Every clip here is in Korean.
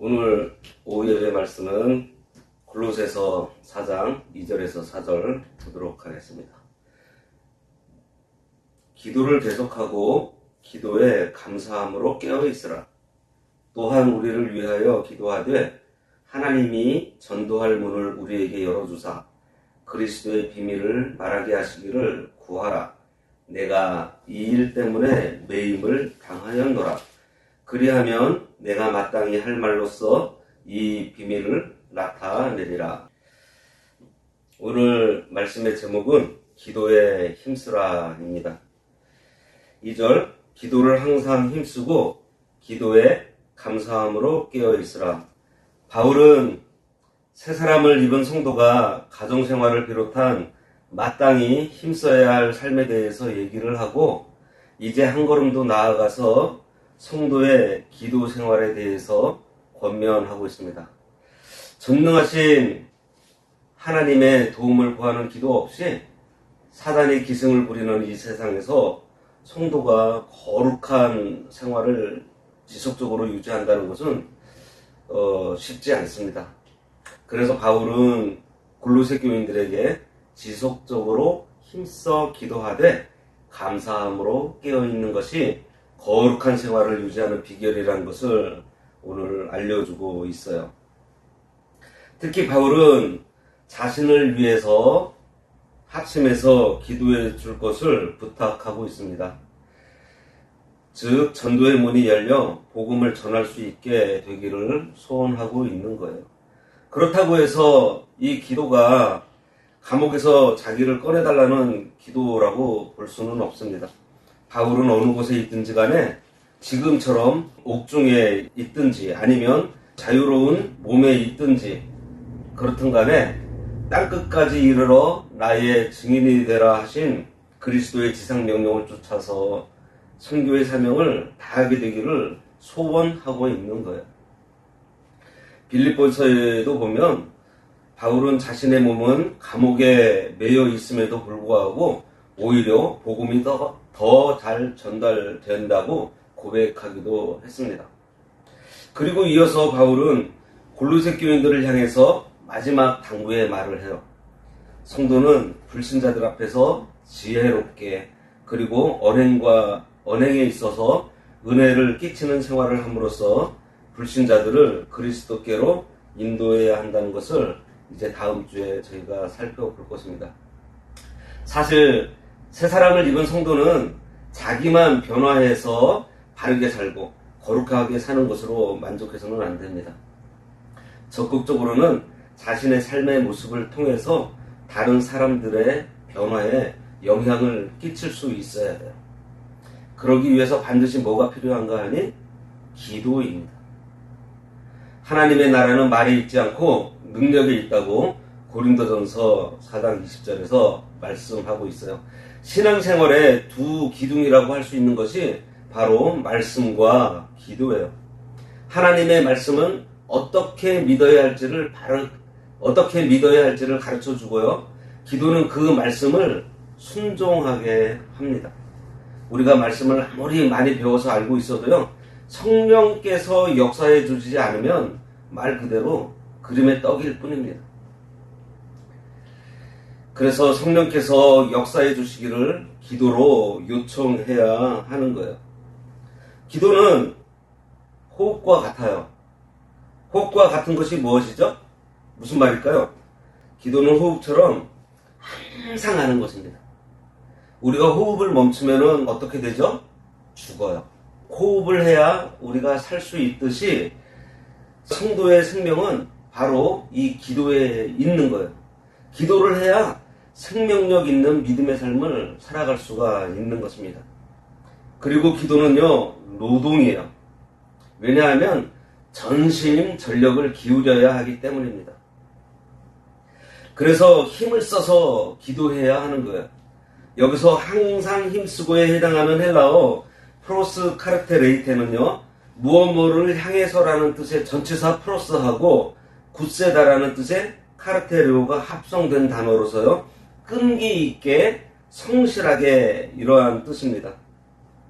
오늘 오후 예배 말씀은 골로새서 4장 2절에서 4절 보도록 하겠습니다. 기도를 계속하고 기도에 감사함으로 깨어있으라. 또한 우리를 위하여 기도하되 하나님이 전도할 문을 우리에게 열어주사 그리스도의 비밀을 말하게 하시기를 구하라. 내가 이 일 때문에 매임을 당하였노라. 그리하면 내가 마땅히 할 말로써 이 비밀을 나타내리라. 오늘 말씀의 제목은 기도에 힘쓰라입니다. 2절, 기도를 항상 힘쓰고 기도에 감사함으로 깨어있으라. 바울은 새 사람을 입은 성도가 가정생활을 비롯한 마땅히 힘써야 할 삶에 대해서 얘기를 하고 이제 한 걸음도 나아가서 성도의 기도 생활에 대해서 권면하고 있습니다. 전능하신 하나님의 도움을 구하는 기도 없이 사단의 기승을 부리는 이 세상에서 성도가 거룩한 생활을 지속적으로 유지한다는 것은 쉽지 않습니다. 그래서 바울은 골로새 교인들에게 지속적으로 힘써 기도하되 감사함으로 깨어있는 것이 거룩한 생활을 유지하는 비결이라는 것을 오늘 알려주고 있어요. 특히 바울은 자신을 위해서 합심해서 기도해 줄 것을 부탁하고 있습니다. 즉 전도의 문이 열려 복음을 전할 수 있게 되기를 소원하고 있는 거예요. 그렇다고 해서 이 기도가 감옥에서 자기를 꺼내달라는 기도라고 볼 수는 없습니다. 바울은 어느 곳에 있든지 간에 지금처럼 옥중에 있든지 아니면 자유로운 몸에 있든지 그렇든 간에 땅끝까지 이르러 나의 증인이 되라 하신 그리스도의 지상명령을 쫓아서 선교의 사명을 다하게 되기를 소원하고 있는 거예요. 빌립보서에도 보면 바울은 자신의 몸은 감옥에 매여 있음에도 불구하고 오히려 복음이 더 잘 전달된다고 고백하기도 했습니다. 그리고 이어서 바울은 골로새 교인들을 향해서 마지막 당부의 말을 해요. 성도는 불신자들 앞에서 지혜롭게 그리고 언행에 있어서 은혜를 끼치는 생활을 함으로써 불신자들을 그리스도께로 인도해야 한다는 것을 이제 다음 주에 저희가 살펴볼 것입니다. 사실 새 사람을 입은 성도는 자기만 변화해서 바르게 살고 거룩하게 사는 것으로 만족해서는 안 됩니다. 적극적으로는 자신의 삶의 모습을 통해서 다른 사람들의 변화에 영향을 끼칠 수 있어야 돼요. 그러기 위해서 반드시 뭐가 필요한가 하니? 기도입니다. 하나님의 나라는 말에 있지 않고 능력에 있다고 고린도전서 4장 20절에서 말씀하고 있어요. 신앙생활의 두 기둥이라고 할 수 있는 것이 바로 말씀과 기도예요. 하나님의 말씀은 어떻게 믿어야 할지를 가르쳐 주고요. 기도는 그 말씀을 순종하게 합니다. 우리가 말씀을 아무리 많이 배워서 알고 있어도요. 성령께서 역사해 주지 않으면 말 그대로 그림의 떡일 뿐입니다. 그래서 성령께서 역사해 주시기를 기도로 요청해야 하는 거예요. 기도는 호흡과 같아요. 호흡과 같은 것이 무엇이죠? 무슨 말일까요? 기도는 호흡처럼 항상 하는 것입니다. 우리가 호흡을 멈추면 어떻게 되죠? 죽어요. 호흡을 해야 우리가 살 수 있듯이 성도의 생명은 바로 이 기도에 있는 거예요. 기도를 해야 생명력 있는 믿음의 삶을 살아갈 수가 있는 것입니다. 그리고 기도는요, 노동이에요. 왜냐하면 전심 전력을 기울여야 하기 때문입니다. 그래서 힘을 써서 기도해야 하는 거예요. 여기서 항상 힘쓰고에 해당하는 헬라어 프로스 카르테레이테는요, 무엇뭐를 향해서라는 뜻의 전치사 프로스하고 굳세다라는 뜻의 카르테르오가 합성된 단어로서요, 끈기 있게 성실하게 이러한 뜻입니다.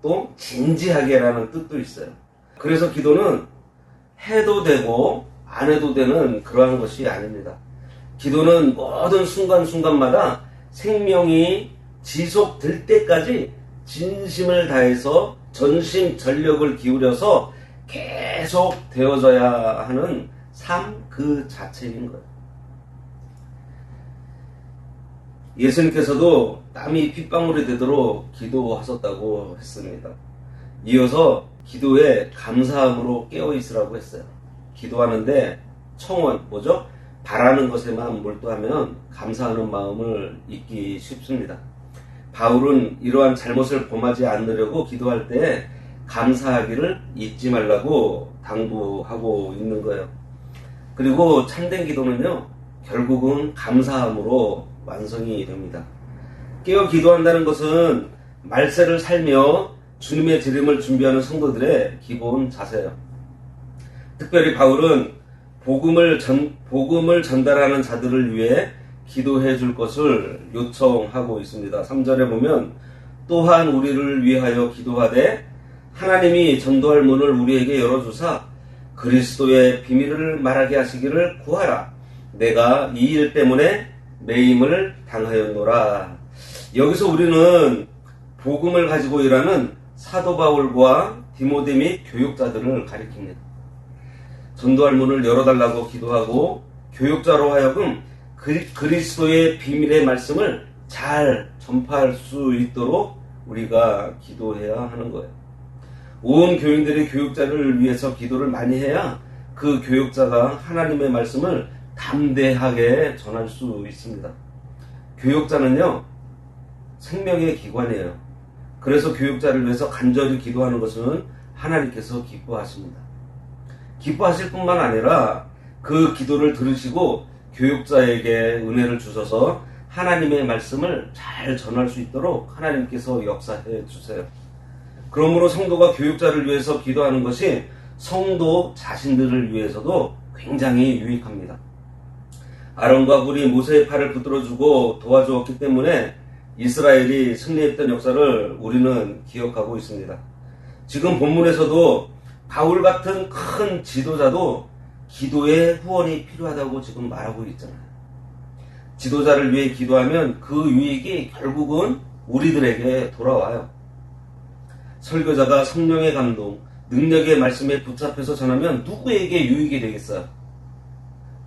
또 진지하게라는 뜻도 있어요. 그래서 기도는 해도 되고 안 해도 되는 그러한 것이 아닙니다. 기도는 모든 순간순간마다 생명이 지속될 때까지 진심을 다해서 전심전력을 기울여서 계속 되어져야 하는 삶 그 자체인 거예요. 예수님께서도 땀이 핏방울이 되도록 기도하셨다고 했습니다. 이어서 기도에 감사함으로 깨어있으라고 했어요. 기도하는데 청원, 뭐죠? 바라는 것에만 몰두하면 감사하는 마음을 잊기 쉽습니다. 바울은 이러한 잘못을 범하지 않으려고 기도할 때 감사하기를 잊지 말라고 당부하고 있는 거예요. 그리고 참된 기도는요, 결국은 감사함으로 완성이 됩니다. 깨어 기도한다는 것은 말세를 살며 주님의 재림을 준비하는 성도들의 기본 자세예요. 특별히 바울은 복음을 전달하는 자들을 위해 기도해 줄 것을 요청하고 있습니다. 3절에 보면 또한 우리를 위하여 기도하되 하나님이 전도할 문을 우리에게 열어주사 그리스도의 비밀을 말하게 하시기를 구하라. 내가 이 일 때문에 매임을 당하였노라. 여기서 우리는 복음을 가지고 일하는 사도 바울과 디모데 및 교육자들을 가리킵니다. 전도할 문을 열어달라고 기도하고 교육자로 하여금 그리스도의 비밀의 말씀을 잘 전파할 수 있도록 우리가 기도해야 하는 거예요. 온 교인들의 교육자를 위해서 기도를 많이 해야 그 교육자가 하나님의 말씀을 담대하게 전할 수 있습니다. 교육자는요, 생명의 기관이에요. 그래서 교육자를 위해서 간절히 기도하는 것은 하나님께서 기뻐하십니다. 기뻐하실 뿐만 아니라 그 기도를 들으시고 교육자에게 은혜를 주셔서 하나님의 말씀을 잘 전할 수 있도록 하나님께서 역사해 주세요. 그러므로 성도가 교육자를 위해서 기도하는 것이 성도 자신들을 위해서도 굉장히 유익합니다. 아론과 훌이 모세의 팔을 붙들어주고 도와주었기 때문에 이스라엘이 승리했던 역사를 우리는 기억하고 있습니다. 지금 본문에서도 바울 같은 큰 지도자도 기도의 후원이 필요하다고 지금 말하고 있잖아요. 지도자를 위해 기도하면 그 유익이 결국은 우리들에게 돌아와요. 설교자가 성령의 감동, 능력의 말씀에 붙잡혀서 전하면 누구에게 유익이 되겠어요?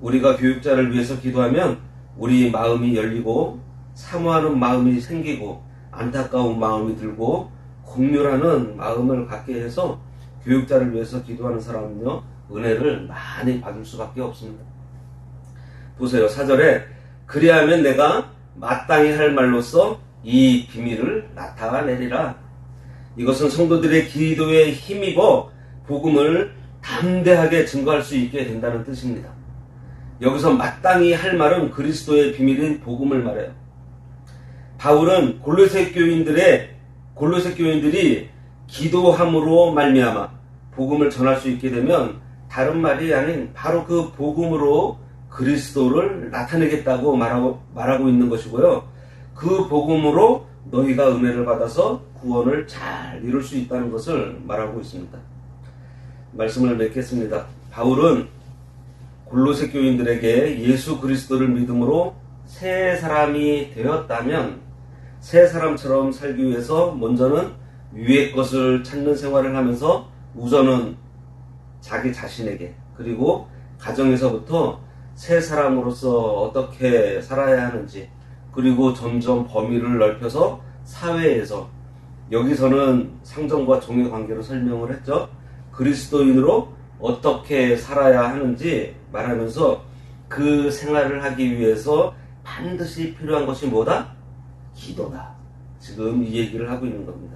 우리가 교육자를 위해서 기도하면 우리 마음이 열리고 사모하는 마음이 생기고 안타까운 마음이 들고 공률하는 마음을 갖게 해서 교육자를 위해서 기도하는 사람은요, 은혜를 많이 받을 수밖에 없습니다. 보세요. 4절에 그리하면 내가 마땅히 할 말로써 이 비밀을 나타내리라. 이것은 성도들의 기도에 힘입어 복음을 담대하게 증거할 수 있게 된다는 뜻입니다. 여기서 마땅히 할 말은 그리스도의 비밀인 복음을 말해요. 바울은 골로새 교인들이 기도함으로 말미암아 복음을 전할 수 있게 되면 다른 말이 아닌 바로 그 복음으로 그리스도를 나타내겠다고 말하고 있는 것이고요. 그 복음으로 너희가 은혜를 받아서 구원을 잘 이룰 수 있다는 것을 말하고 있습니다. 말씀을 맺겠습니다. 바울은 골로새 교인들에게 예수 그리스도를 믿음으로 새 사람이 되었다면 새 사람처럼 살기 위해서 먼저는 위의 것을 찾는 생활을 하면서 우선은 자기 자신에게 그리고 가정에서부터 새 사람으로서 어떻게 살아야 하는지 그리고 점점 범위를 넓혀서 사회에서 여기서는 상정과 종의 관계로 설명을 했죠. 그리스도인으로 어떻게 살아야 하는지 말하면서 그 생활을 하기 위해서 반드시 필요한 것이 뭐다? 기도다. 지금 이 얘기를 하고 있는 겁니다.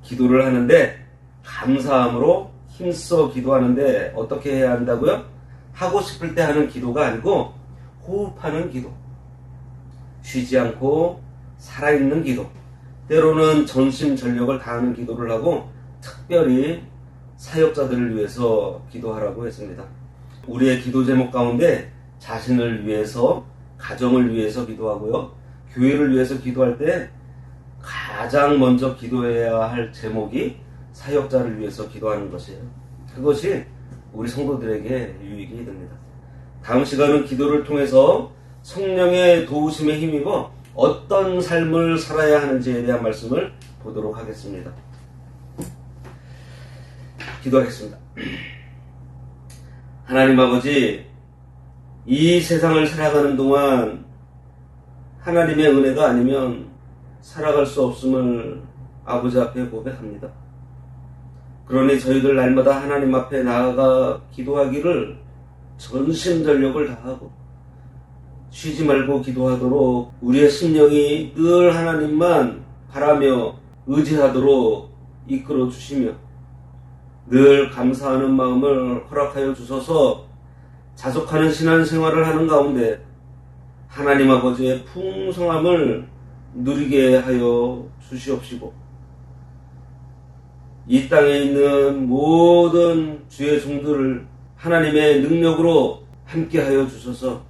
기도를 하는데 감사함으로 힘써 기도하는데 어떻게 해야 한다고요? 하고 싶을 때 하는 기도가 아니고 호흡하는 기도. 쉬지 않고 살아있는 기도. 때로는 전심전력을 다하는 기도를 하고 특별히 사역자들을 위해서 기도하라고 했습니다. 우리의 기도 제목 가운데 자신을 위해서, 가정을 위해서 기도하고요. 교회를 위해서 기도할 때 가장 먼저 기도해야 할 제목이 사역자를 위해서 기도하는 것이에요. 그것이 우리 성도들에게 유익이 됩니다. 다음 시간은 기도를 통해서 성령의 도우심에 힘입어 어떤 삶을 살아야 하는지에 대한 말씀을 보도록 하겠습니다. 기도하겠습니다. 하나님 아버지, 이 세상을 살아가는 동안 하나님의 은혜가 아니면 살아갈 수 없음을 아버지 앞에 고백합니다. 그러니 저희들 날마다 하나님 앞에 나아가 기도하기를 전심전력을 다하고 쉬지 말고 기도하도록 우리의 심령이 늘 하나님만 바라며 의지하도록 이끌어 주시며 늘 감사하는 마음을 허락하여 주셔서 자족하는 신앙생활을 하는 가운데 하나님 아버지의 풍성함을 누리게 하여 주시옵시고 이 땅에 있는 모든 주의 종들을 하나님의 능력으로 함께하여 주셔서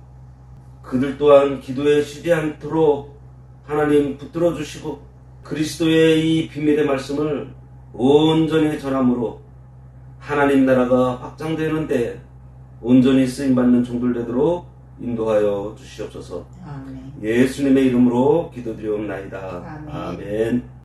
그들 또한 기도에 쉬지 않도록 하나님 붙들어 주시고 그리스도의 이 비밀의 말씀을 온전히 전함으로 하나님 나라가 확장되는데 온전히 쓰임받는 종들 되도록 인도하여 주시옵소서. 아멘. 예수님의 이름으로 기도드리옵나이다. 아멘. 아멘.